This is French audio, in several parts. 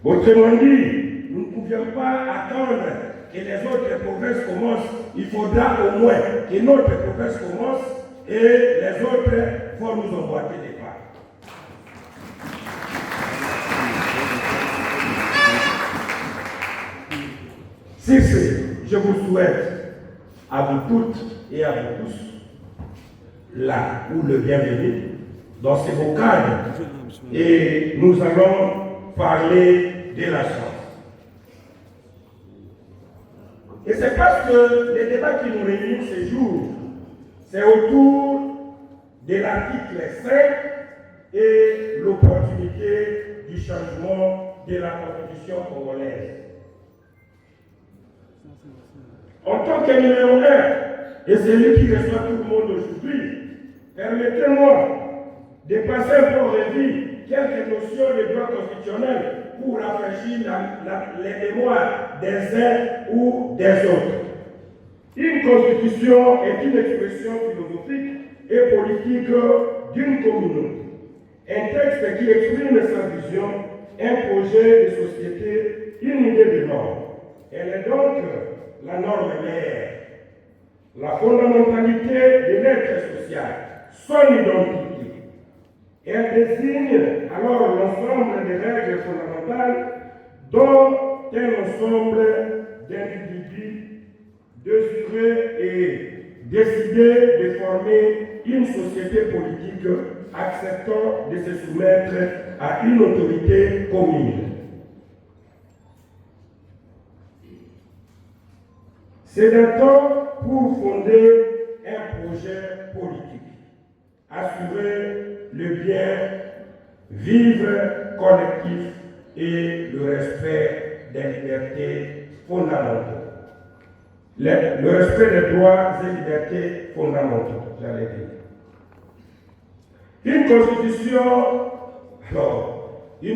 Autrement dit, nous ne pouvions pas attendre que les autres provinces commencent. Il faudra au moins que notre province commence et les autres vont nous emboîter les pas. Sur ce, je vous souhaite à vous toutes et à vous tous, là où le bienvenu, dans ces beaux cadres, et nous allons parler de la chance. Et c'est parce que les débats qui nous réunissent ce jour, c'est autour de l'article 5 et l'opportunité du changement de la Constitution congolaise. En tant que numéro 1, et celui qui reçoit tout le monde aujourd'hui, permettez-moi de passer un peu en revue quelques notions de droit constitutionnel pour rafraîchir les mémoires des uns ou des autres. Une constitution est une expression philosophique et politique d'une communauté. Un texte qui exprime sa vision, un projet de société, une idée de norme. Elle est donc la norme mère, la fondamentalité de l'être social, son identité. Elle désigne alors l'ensemble des règles fondamentales dont un ensemble d'individus désireux et décidés de former une société politique acceptant de se soumettre à une autorité commune. C'est un temps pour fonder un projet politique, assurer le bien vivre collectif et le respect des libertés fondamentales. Le respect des droits et libertés fondamentaux, j'allais dire. Une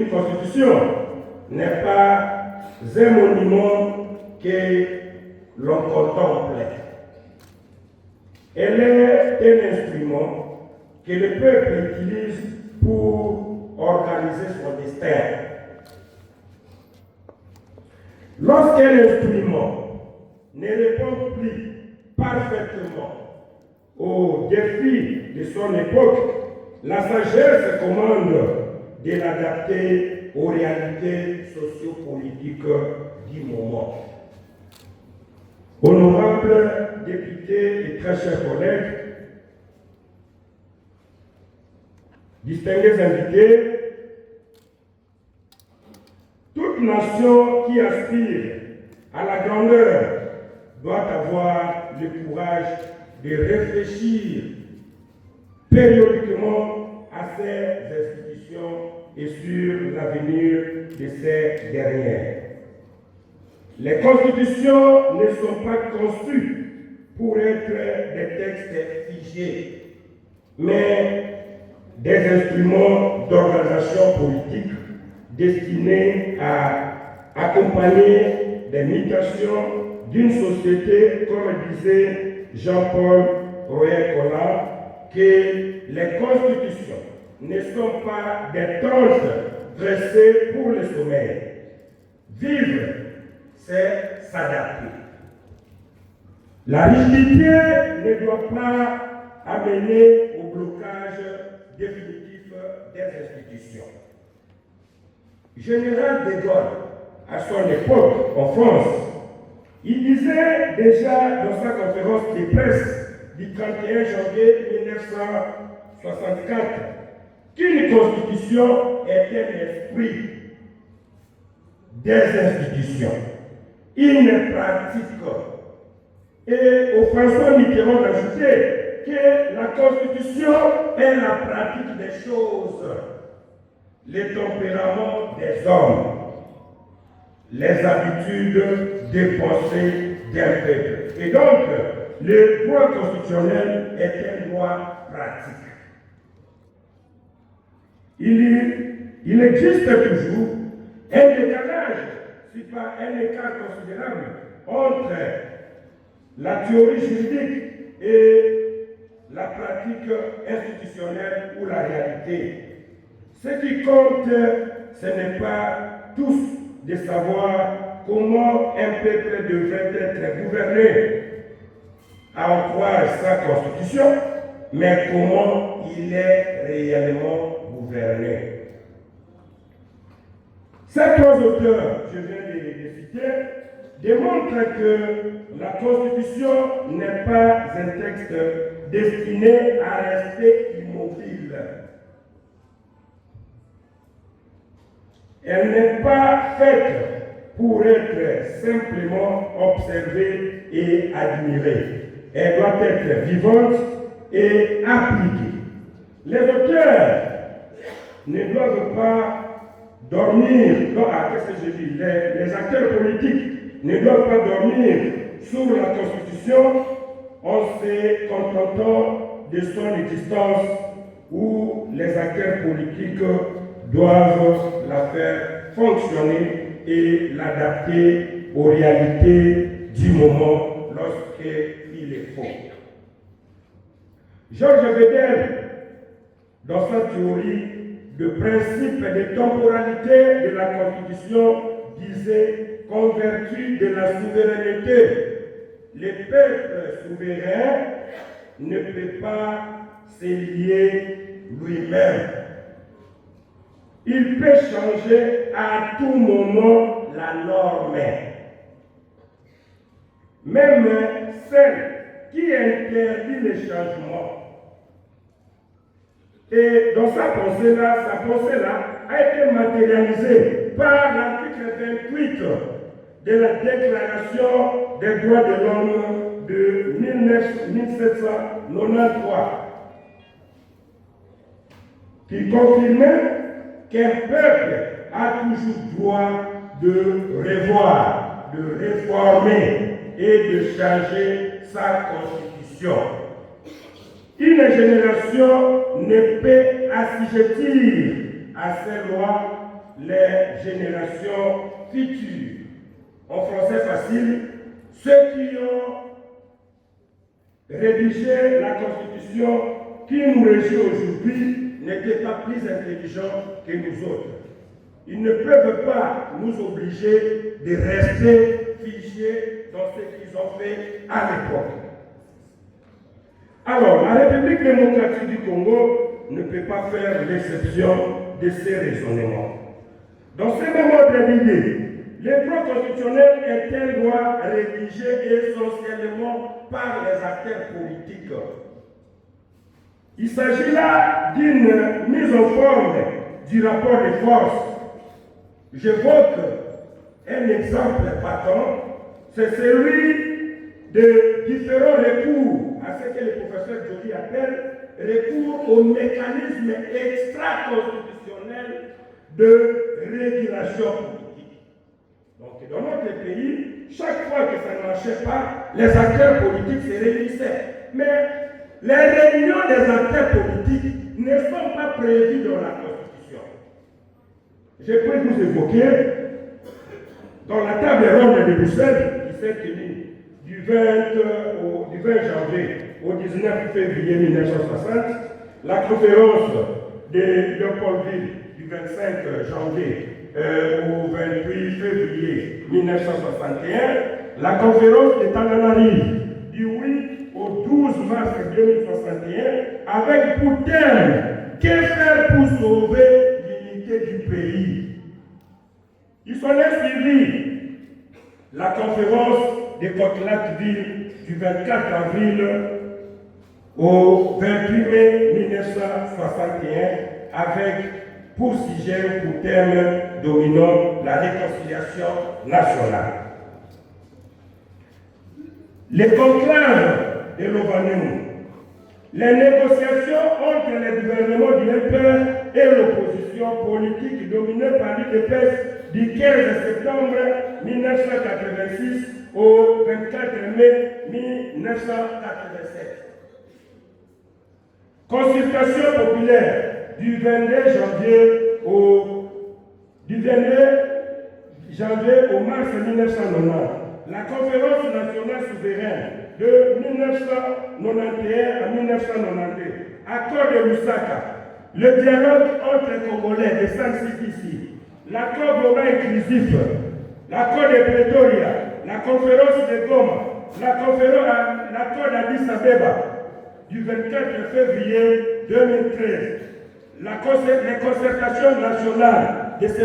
constitution n'est pas un monument que l'on contemple. Elle est un instrument que le peuple utilise pour organiser son destin. Lorsqu'un instrument ne répond plus parfaitement aux défis de son époque, la sagesse commande de l'adapter aux réalités sociopolitiques du moment. Honorables députés et très chers collègues, distingués invités, toute nation qui aspire à la grandeur doit avoir le courage de réfléchir périodiquement à ces institutions et sur l'avenir de ces dernières. Les constitutions ne sont pas conçues pour être des textes figés, mais des instruments d'organisation politique destinés à accompagner des mutations d'une société, comme disait Jean-Paul Royer-Collin, que les constitutions ne sont pas des tentes dressées pour le sommeil. Vivre, c'est s'adapter. La rigidité ne doit pas amener au blocage définitif des institutions. Général de Gaulle, à son époque en France, il disait déjà dans sa conférence de presse du 31 janvier 1964 qu'une constitution est un esprit des institutions, une pratique. Et François Mitterrand ajoutait que la constitution est la pratique des choses, les tempéraments des hommes, les habitudes de pensée d'un peuple. Et donc, le droit constitutionnel est un droit pratique. Il existe toujours un décalage, si pas un écart considérable, entre la théorie juridique et la pratique institutionnelle ou la réalité. Ce qui compte, ce n'est pas tous de savoir comment un peuple devrait être gouverné, à en croire sa constitution, mais comment il est réellement gouverné. Ces trois auteurs, je viens de les citer, démontrent que la Constitution n'est pas un texte destiné à rester immobile. Elle n'est pas faite pour être simplement observée et admirée. Elle doit être vivante et appliquée. Les auteurs ne doivent pas dormir, qu'est-ce que je dis? Les acteurs politiques ne doivent pas dormir sur la Constitution en se contentant de son existence, où les acteurs politiques doivent la faire fonctionner et l'adapter aux réalités du moment lorsqu'il est faux. Georges Vedel, dans sa théorie de principe de temporalité de la Constitution, disait qu'en vertu de la souveraineté, le peuple souverain ne peut pas se lier lui-même. Il peut changer à tout moment la norme. Même celle qui interdit les changements. Et dans sa pensée-là a été matérialisée par l'article 28 de la Déclaration des droits de l'homme de 1793, qui confirmait qu'un peuple a toujours droit de revoir, de réformer et de changer sa constitution. Une génération ne peut assujettir à ces lois les générations futures. En français facile, ceux qui ont rédigé la Constitution qui nous régit aujourd'hui n'étaient pas plus intelligents que nous autres. Ils ne peuvent pas nous obliger de rester figés dans ce qu'ils ont fait à l'époque. Alors, la République démocratique du Congo ne peut pas faire l'exception de ces raisonnements. Dans ce même ordre d'idées, les droits constitutionnels est un droit rédigé essentiellement par les acteurs politiques. Il s'agit là d'une mise en forme du rapport de force. J'évoque un exemple patent, c'est celui de différents recours à ce que le professeur Joly appelle recours au mécanisme extra-constitutionnel de régulation politique. Donc dans notre pays, chaque fois que ça ne marchait pas, les acteurs politiques se réunissaient. Mais les réunions des acteurs politiques ne sont pas prévues dans la Constitution. Je peux vous évoquer dans la table ronde de Bruxelles qui s'est tenue du 20 janvier au 19 février 1960, la conférence de Léopoldville du 25 janvier au 28 février 1961, la conférence de Tananarive du 8 au 12 mars 2061, avec pour thème que faire pour sauver l'unité du pays. Il s'en est suivi la conférence de Coquelin-Ville du 24 avril au 28 mai 1961, avec pour sujet, pour thème dominant la réconciliation nationale. Les conclaves de l'Ovanou, les négociations entre les gouvernements du MPR et l'opposition politique dominée par l'UDPS du 15 septembre 1986 au 24 mai 1987. Consultation populaire du 22 janvier au mars 1990. La conférence nationale souveraine de 1991 à 1992. Accord de Lusaka. Le dialogue entre Congolais de San City, l'accord global inclusif, l'accord de Pretoria, la conférence de Goma, l'accord d'Addis Abeba du 24 février 2013, les concertations nationales de ce